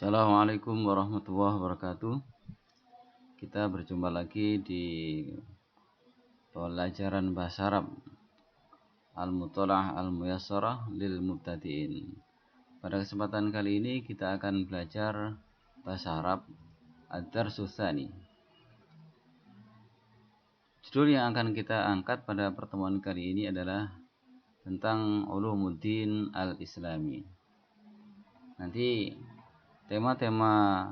Assalamualaikum warahmatullahi wabarakatuh. Kita berjumpa lagi di pelajaran bahasa Arab Al-Muthalah Al-Muyassarah lil Mubtadi'in. Pada kesempatan kali ini kita akan belajar bahasa Arab Ad-Darsus Tsani. Judul yang akan kita angkat pada pertemuan kali ini adalah tentang Ulumuddin Al-Islami. Nanti tema-tema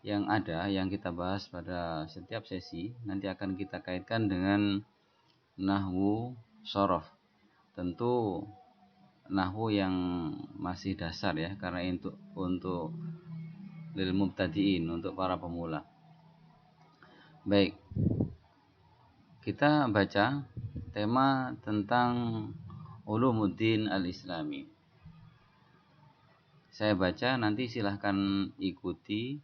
yang kita bahas pada setiap sesi nanti akan kita kaitkan dengan nahwu shorof. Tentu nahwu yang masih dasar ya, karena untuk lil mubtadiin, untuk para pemula. Baik, kita baca tema tentang Ulumuddin Al-Islami. Saya baca, nanti silahkan ikuti.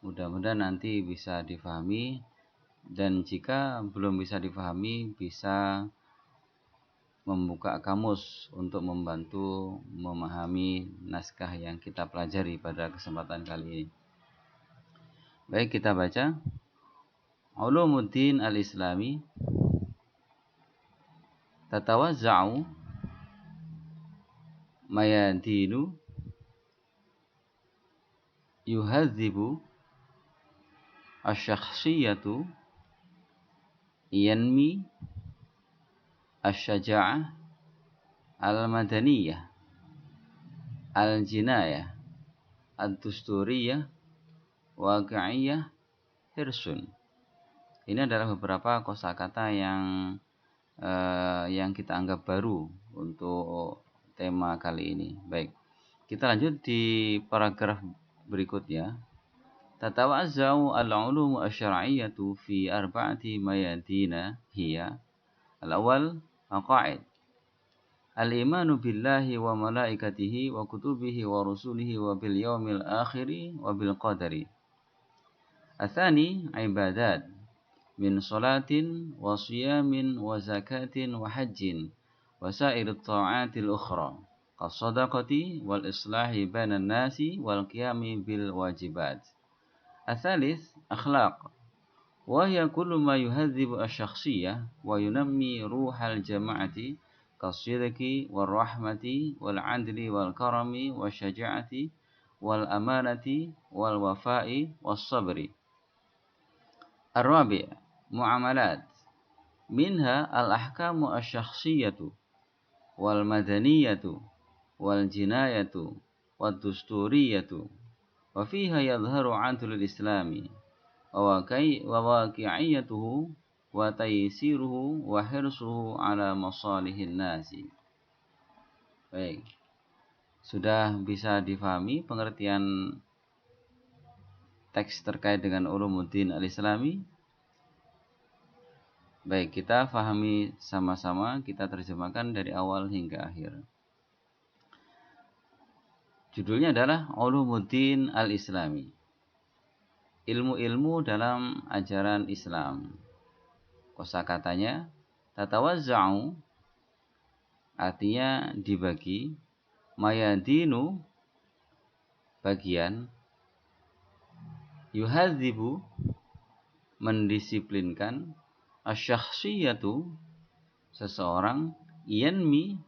Mudah-mudahan nanti bisa difahami, dan jika belum bisa difahami bisa membuka kamus untuk membantu memahami naskah yang kita pelajari pada kesempatan kali ini. Baik, kita baca. Ulumuddin Al-Islami tatawazza'u mayadinu yuhadzibu asy-syakhsiyatu yanmi asy-syaja'ah al-madaniyah al-jinayah ad-dusturiyah waqi'iyah hirsun. Ini adalah beberapa kosakata yang kita anggap baru untuk tema kali ini. Baik, kita lanjut di paragraf berikutnya. Tatawazza'u al-'ulum asy-syar'iyyatu fi arba'ati mayadina hiya al-awwal aqaid al-imanu billahi wa malaikatihi wa kutubihi wa rusulihi wa bil yaumil akhiri wa bil qadari. Atsani ibadat min salatin wa siyamin wa zakatin wa hajjin wa sa'irit ta'atil ukhra kas-shadaqati wal islahi bainan nasi wal qiyami bil wajibat. Atsalits akhlaq wa hiya kullu ma yuhadzibu asy-syakhsiyyah wa yunammi ruhal jama'ati kas-sidqi war rahmati wal 'adli wal karami wasyaja'ati wal amanati wal wafa'i was sabri. Ar-rabi' muamalat minha al-ahkamu asy-syakhsiyyatu wal madaniyatu wal jinayatu wad dusturiyatu wa fiha yadhharu 'adlul islami wa waqi'iyatuhu wa taysiruhu wa hirsuhu 'ala masalihin nasi. Baik, sudah bisa difahami pengertian teks terkait dengan Ulumuddin Al-Islami? Baik, kita fahami sama-sama, kita terjemahkan dari awal hingga akhir. Judulnya adalah Ulumuddin Al-Islami, ilmu-ilmu dalam ajaran Islam. Kosakatanya tatawazza'u, artinya dibagi, mayadinu bagian, yuhadzibu mendisiplinkan, asy-syakhsiyatu seseorang, yanmi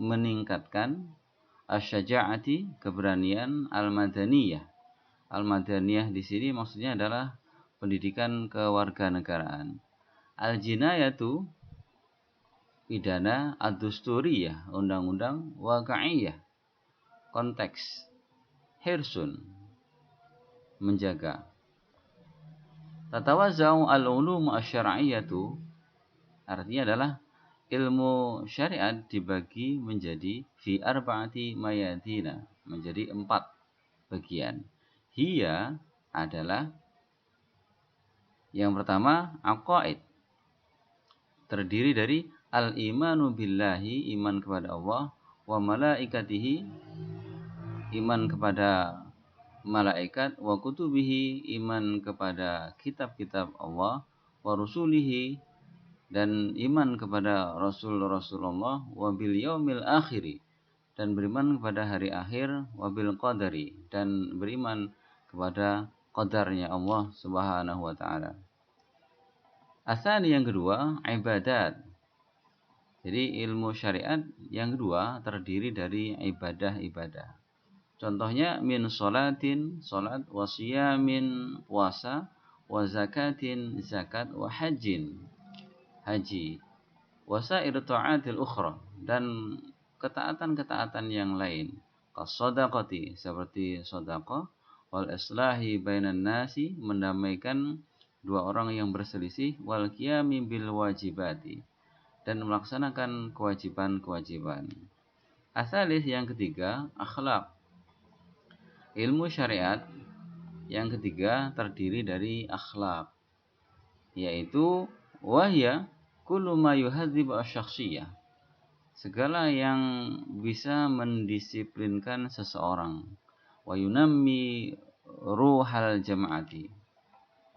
meningkatkan, asy-syaja'ati keberanian, al-madaniyah. Al-madaniyah di sini maksudnya adalah pendidikan kewarganegaraan. Al-jinayatu pidana, ad-dusturiyah undang-undang, waqi'iyah konteks, hirsun menjaga. Tatawazza'u al-ulum asy-syar'iyyatu artinya adalah ilmu syariat dibagi menjadi fi arba'ati mayadina, menjadi 4 bagian. Hiya adalah yang pertama aqaid, terdiri dari al-imanu billahi, iman kepada Allah, wa malaikatihi, iman kepada malaikat, wa kutubihi, iman kepada kitab-kitab Allah, wa rusulihi, dan iman kepada Rasul-Rasulullah, wa bil yaumil akhiri, dan beriman kepada hari akhir, wabil qadari, dan beriman kepada qadarnya Allah Subhanahu wa taala. Asani yang kedua, ibadat. Jadi ilmu syariat yang kedua terdiri dari ibadah-ibadah. Contohnya min sholatin, sholat, wa siyamin, puasa, wa zakatin, zakat, wa hajjin, haji, wa sa'ir ta'atil ukhra, dan ketaatan-ketaatan yang lain, kas-shadaqati, seperti sedekah, wal islahi bainan nasi, mendamaikan dua orang yang berselisih, wal qiyami bil wajibati, dan melaksanakan kewajiban-kewajiban. Asalis yang ketiga, akhlak. Ilmu syariat yang ketiga terdiri dari akhlak, yaitu wahya kullu ma yuhadzibu asy-syakhsiyah, segala yang bisa mendisiplinkan seseorang, wa yunammi ruhal jamaati,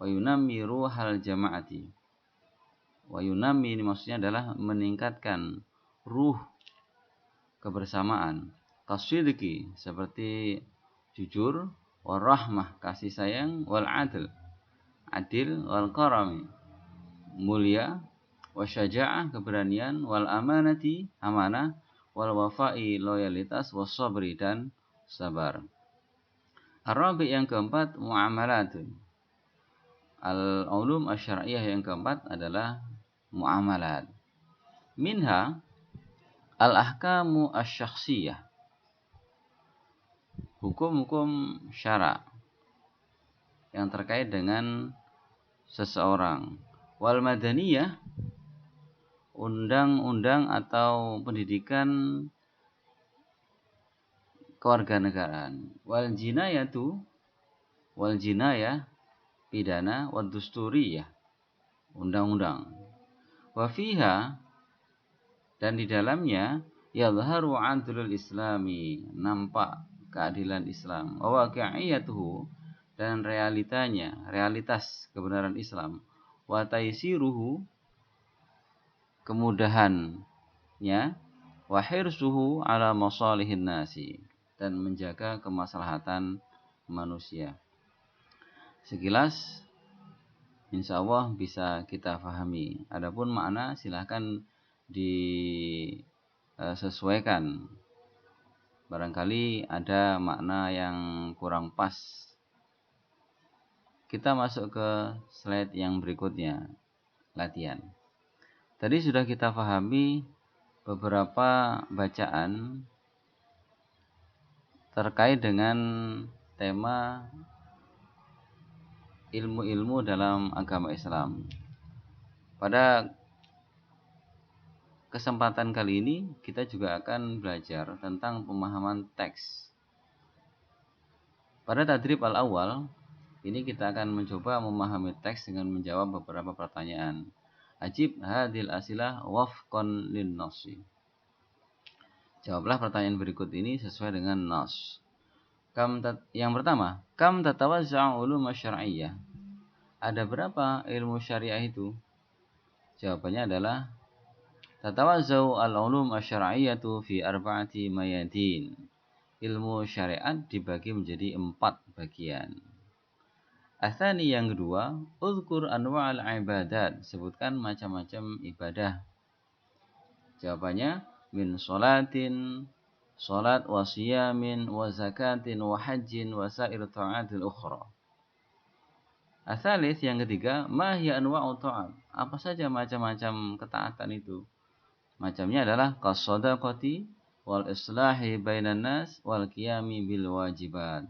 wa yunammi ruhal jamaati, wa yunammi ini maksudnya adalah meningkatkan ruh kebersamaan, kasidiki seperti jujur, wal rahmah kasih sayang, wal adl adil, wal karami mulia, wasyaja'ah keberanian, wal amanati amanah, wal wafa'i loyalitas, was sabri dan sabar. Ar-rabi yang keempat, muamalatun. Al-ulum asy-syar'iyyah yang keempat adalah muamalat. Minha al-ahkamu asy-syakhsiyah, hukum-hukum syara yang terkait dengan seseorang. Wal madaniyah, undang-undang atau pendidikan kewarganegaraan. Wal jinayatu, wal jinayah, pidana, wad dusturiyah, undang-undang. Wa fiha, dan di dalamnya, yadhharu 'adlul islami, nampak keadilan Islam. Wa waqi'iyatuhu, dan realitanya, realitas kebenaran Islam. Wa taisiruhu, kemudahannya. Wa hirsuhu ala masalihin nasi, dan menjaga kemaslahatan manusia. Sekilas insya Allah bisa kita pahami. Adapun makna silahkan disesuaikan. Barangkali ada makna yang kurang pas. Kita masuk ke slide yang berikutnya, latihan. Tadi sudah kita pahami beberapa bacaan terkait dengan tema ilmu-ilmu dalam agama Islam. Pada kesempatan kali ini kita juga akan belajar tentang pemahaman teks. Pada tadrib al-awwal ini kita akan mencoba memahami teks dengan menjawab beberapa pertanyaan. Ajib hadil asilah wafqan lin nasi. Jawablah pertanyaan berikut ini sesuai dengan nas. Yang pertama, kam tatawazza'u ulum syar'iyyah? Ada berapa ilmu syariah itu? Jawabannya adalah tatawazza'u al-ulum asy-syar'iyyatu fi arba'ati mayadin. Ilmu syariat dibagi menjadi 4 bagian. Atsani yang kedua, uzkur anwa'al ibadat, sebutkan macam-macam ibadah. Jawabannya min sholatin, sholat, wa siyamin, wa zakatin, wa hajjin, wa sa'ir ta'atil ukhra. Atsalis yang ketiga, ma hiya anwa'u ta'at? Apa saja macam-macam ketaatan itu? Macamnya adalah qas-shadaqati, wal islahi bainan nas, wal qiyami bil wajibat.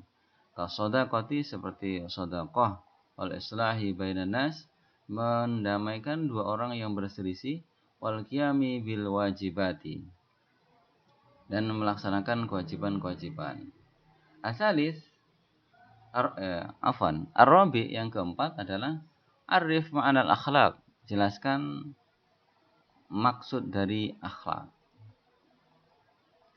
Qas-shadaqati seperti sedekah, wal islahi bainan nas, mendamaikan dua orang yang berselisih, wal qiyami bil wajibati, dan melaksanakan kewajiban-kewajiban. Asalis ar-rabi yang keempat adalah arif ma'anal akhlak, jelaskan maksud dari akhlak.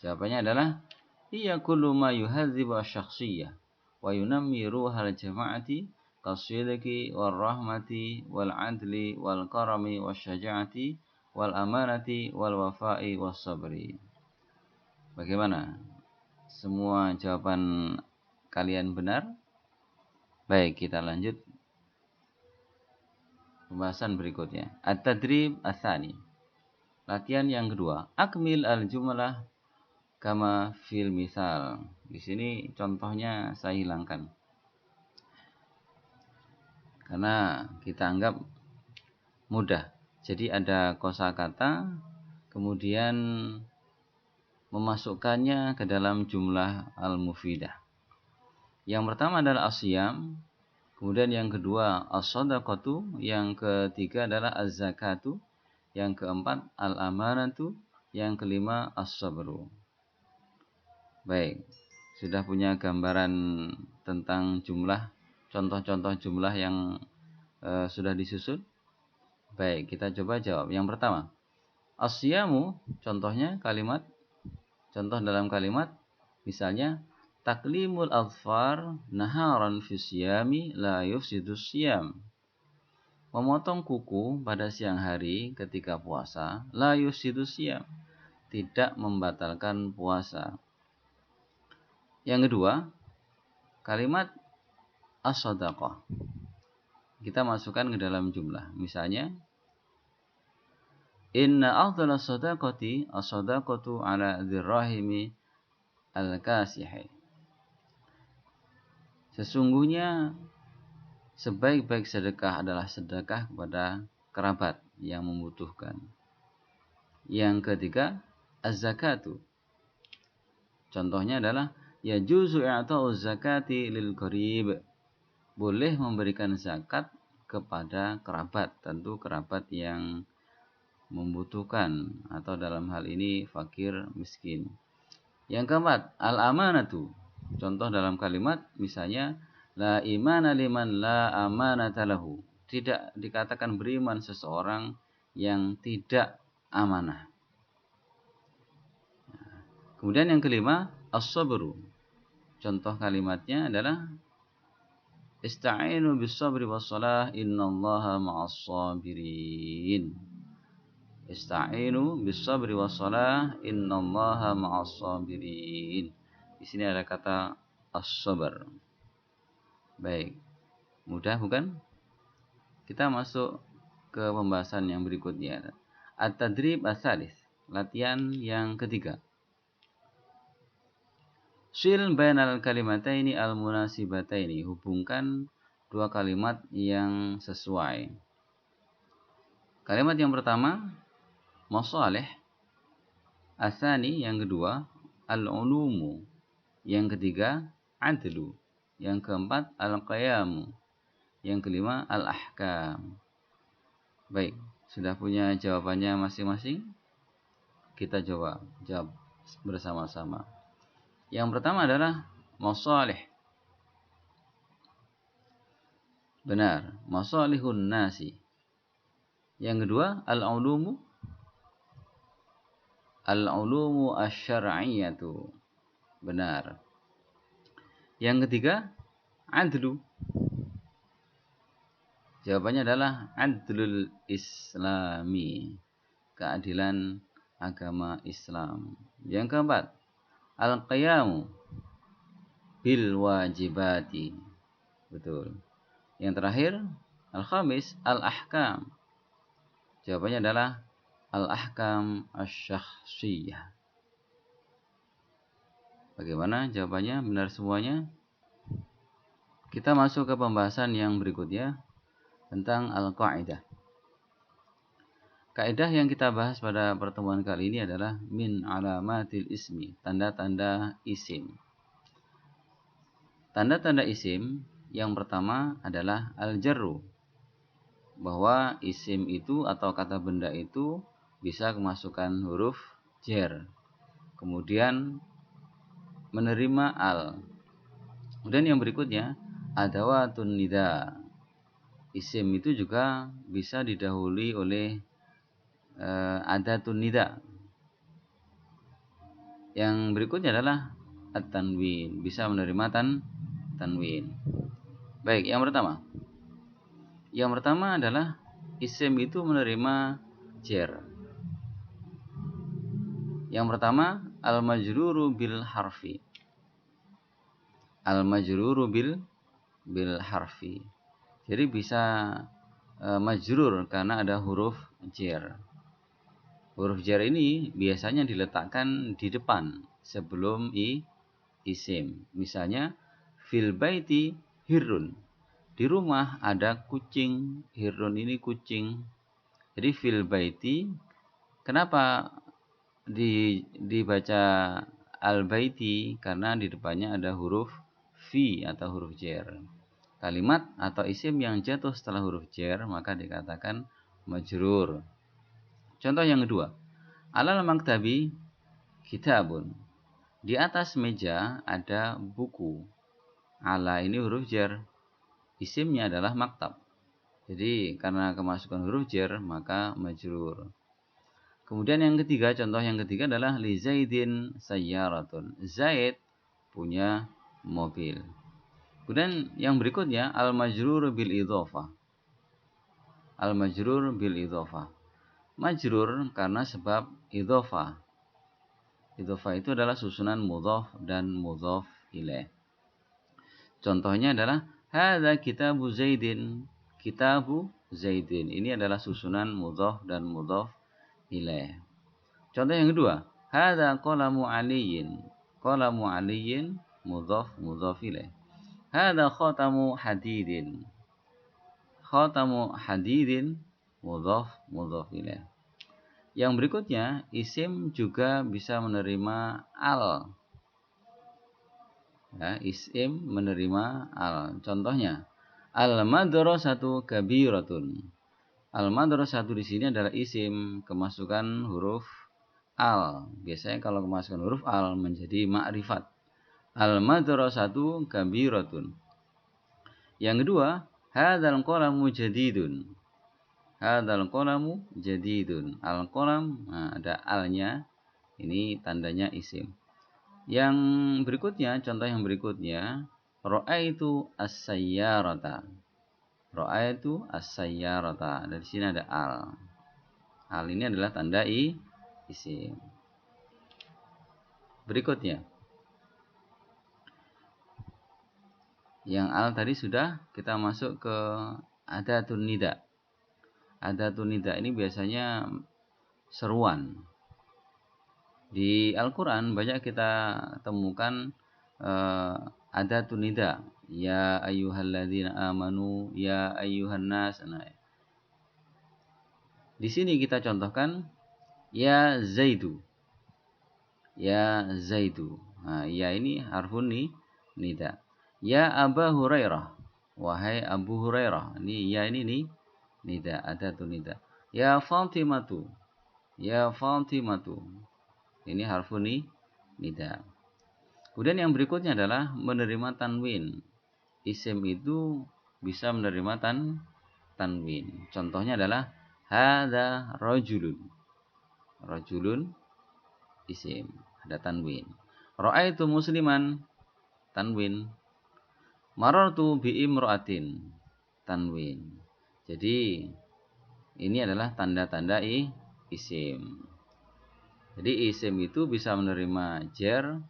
Jawabannya adalah hiya kullu ma yuhadzibu asy-syakhsiyah wa yunammi ruhal jama'ati kasidiki wal rahmati wal adli wal karami wasyaja'ati wal amanati wal wafa'i was sabri. Bagaimana? Semua jawaban kalian benar? Baik, kita lanjut pembahasan berikutnya. At-tadrib ats-tsani. Latihan yang kedua. Akmil al-jumlah kama fil misal. Di sini contohnya saya hilangkan. Karena kita anggap mudah. Jadi ada kosakata, kemudian memasukkannya ke dalam jumlah al-mufidah. Yang pertama adalah asyam, kemudian yang kedua as-shadaqatu, yang ketiga adalah az-zakatu, yang keempat al-amanatu, yang kelima as-sabru. Baik, sudah punya gambaran tentang jumlah, contoh-contoh jumlah yang sudah disusun? Baik, kita coba jawab. Yang pertama, asyamu, contohnya kalimat, contoh dalam kalimat, misalnya, taklimul adfar naharan fi siyami la yufsidus siyam. Memotong kuku pada siang hari ketika puasa, la yufsidus siyam, tidak membatalkan puasa. Yang kedua, kalimat as-shadaqah. Kita masukkan ke dalam jumlah. Misalnya, inna afdhala shadaqati as-shadaqatu ala dzirrahimi al-kasihi. Sesungguhnya sebaik-baik sedekah adalah sedekah kepada kerabat yang membutuhkan. Yang ketiga, az-zakatu. Contohnya adalah yajuzu i'ta'u zakati lil qarib. Boleh memberikan zakat kepada kerabat, tentu kerabat yang membutuhkan atau dalam hal ini fakir miskin. Yang keempat, al-amanatu. Contoh dalam kalimat misalnya la imana liman la amanata lahu. Tidak dikatakan beriman seseorang yang tidak amanah. Kemudian yang kelima, as-sabru. Contoh kalimatnya adalah ista'inu bis-sabri was-shalah innallaha ma'as-sabirin. Ista'inu bis-sabri was-shalah innallaha ma'as-sabirin. Di sini ada kata as-sabar. Baik. Mudah bukan? Kita masuk ke pembahasan yang berikutnya. At-tadrib ats-tsalits. Latihan yang ketiga. Sil bainal kalimataini al-munasibataini. Hubungkan dua kalimat yang sesuai. Kalimat yang pertama, masalih. Asani, yang kedua, al-ulumu. Yang ketiga, adlu. Yang keempat, al-qiyamu. Yang kelima, al-ahkam. Baik, sudah punya jawabannya masing-masing? Kita coba jawab bersama-sama. Yang pertama adalah masalih. Benar, masalihun nasi. Yang kedua, al-ulumu. Al-ulumu asy-syar'iyyatu. Benar. Yang ketiga, adlu. Jawabannya adalah adlul islami. Keadilan agama Islam. Yang keempat, al-qiyamu bil wajibati. Betul. Yang terakhir, al-khamis, al-ahkam. Jawabannya adalah al-ahkam asy-syakhsiyah. Bagaimana jawabannya? Benar semuanya? Kita masuk ke pembahasan yang berikutnya tentang al-qaidah. Kaidah yang kita bahas pada pertemuan kali ini adalah min alamatil ismi, tanda-tanda isim. Tanda-tanda isim yang pertama adalah al-jarru, bahwa isim itu atau kata benda itu bisa kemasukan huruf jar, kemudian menerima al. Kemudian yang berikutnya adawatun nida. Isim itu juga bisa didahului oleh adatun nida. Yang berikutnya adalah at-tanwin, bisa menerima tanwin. Baik, yang pertama. Yang pertama adalah isim itu menerima jar. Yang pertama al-majruru bil harfi. Al-majruru bil harfi. Jadi bisa majrur karena ada huruf jar. Huruf jar ini biasanya diletakkan di depan sebelum isim. Misalnya fil baiti hirrun. Di rumah ada kucing. Hirrun ini kucing. Jadi fil baiti, kenapa dibaca al baiti? Karena di depannya ada huruf fi atau huruf jar. Kalimat atau isim yang jatuh setelah huruf jar maka dikatakan majrur. Contoh yang kedua, alal maktabi kitabun. Di atas meja ada buku. Ala ini huruf jar. Isimnya adalah maktab. Jadi karena kemasukan huruf jar maka majrur. Kemudian yang ketiga, contoh yang ketiga adalah li Zaidin sayyaratun. Zaid punya mobil. Kemudian yang berikutnya al-majrur bil idhofah. Al-majrur bil idhofah. Majrur karena sebab idhofah. Idhofah itu adalah susunan mudhaf dan mudhaf ilaih. Contohnya adalah hadza kitabu Zaidin. Kitabu Zaidin. Ini adalah susunan mudhaf dan mudhaf ilaih. Contoh yang kedua, hadza qalamu Aliyin. Qalamu Aliyin mudhaf mudhaf ilaih. Hadza khatamu hadidin. Khatamu hadidin mudhaf mudhaf ilaih. Yang berikutnya, isim juga bisa menerima al. Ya, isim menerima al. Contohnya, al-madrasatu kabiratun. Al-madrasatu di sini adalah isim kemasukan huruf al. Biasanya kalau kemasukan huruf al menjadi ma'rifat. Al-madrasatu kabiratun. Yang kedua, hadzal qalamu jadidun. Hadzal qalamu jadidun. Al-qalam, nah, ada alnya. Ini tandanya isim. Yang berikutnya, contoh yang berikutnya, ra'aitu as-sayyarata. Ra'aitu as-sayyarata. Dari sini ada al. Al ini adalah tanda isim. Berikutnya, yang al tadi sudah, kita masuk ke adatun nida. Adatun nida ini biasanya seruan. Di Al-Quran banyak kita temukan adatun nida. Ya ayyuhalladzina amanu, ya ayyuhan nas. Nah, di sini kita contohkan ya Zaidu. Ya Zaidu. Nah, ya ini harfun nida. Ya Aba Hurairah. Wahai Abu Hurairah. Ini ya ini nih nida, adatun nida. Ya Fatimatu. Ya Fatimatu. Ini harfun nida. Kemudian yang berikutnya adalah menerima tanwin. Isim itu bisa menerima tanwin. Contohnya adalah hadza rajulun. Rajulun isim, ada tanwin. Ra'aitu musliman, tanwin. Marartu bi imra'atin, tanwin. Jadi ini adalah tanda-tanda isim. Jadi isim itu bisa menerima jar,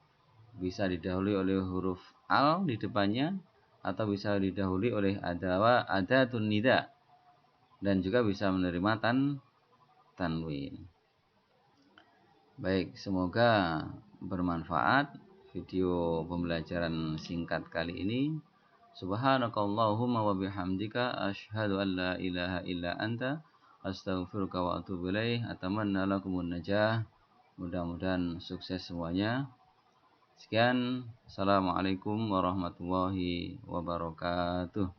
bisa didahului oleh huruf al di depannya, atau bisa didahului oleh adatun nida, dan juga bisa menerima tanwin. Baik, semoga bermanfaat video pembelajaran singkat kali ini. Subhanakallahumma wa bihamdika asyhadu an la ilaha illa anta astaghfiruka wa atubu ilaih. Atamanna lakumun najah. Mudah-mudahan sukses semuanya. Sekian, assalamualaikum warahmatullahi wabarakatuh.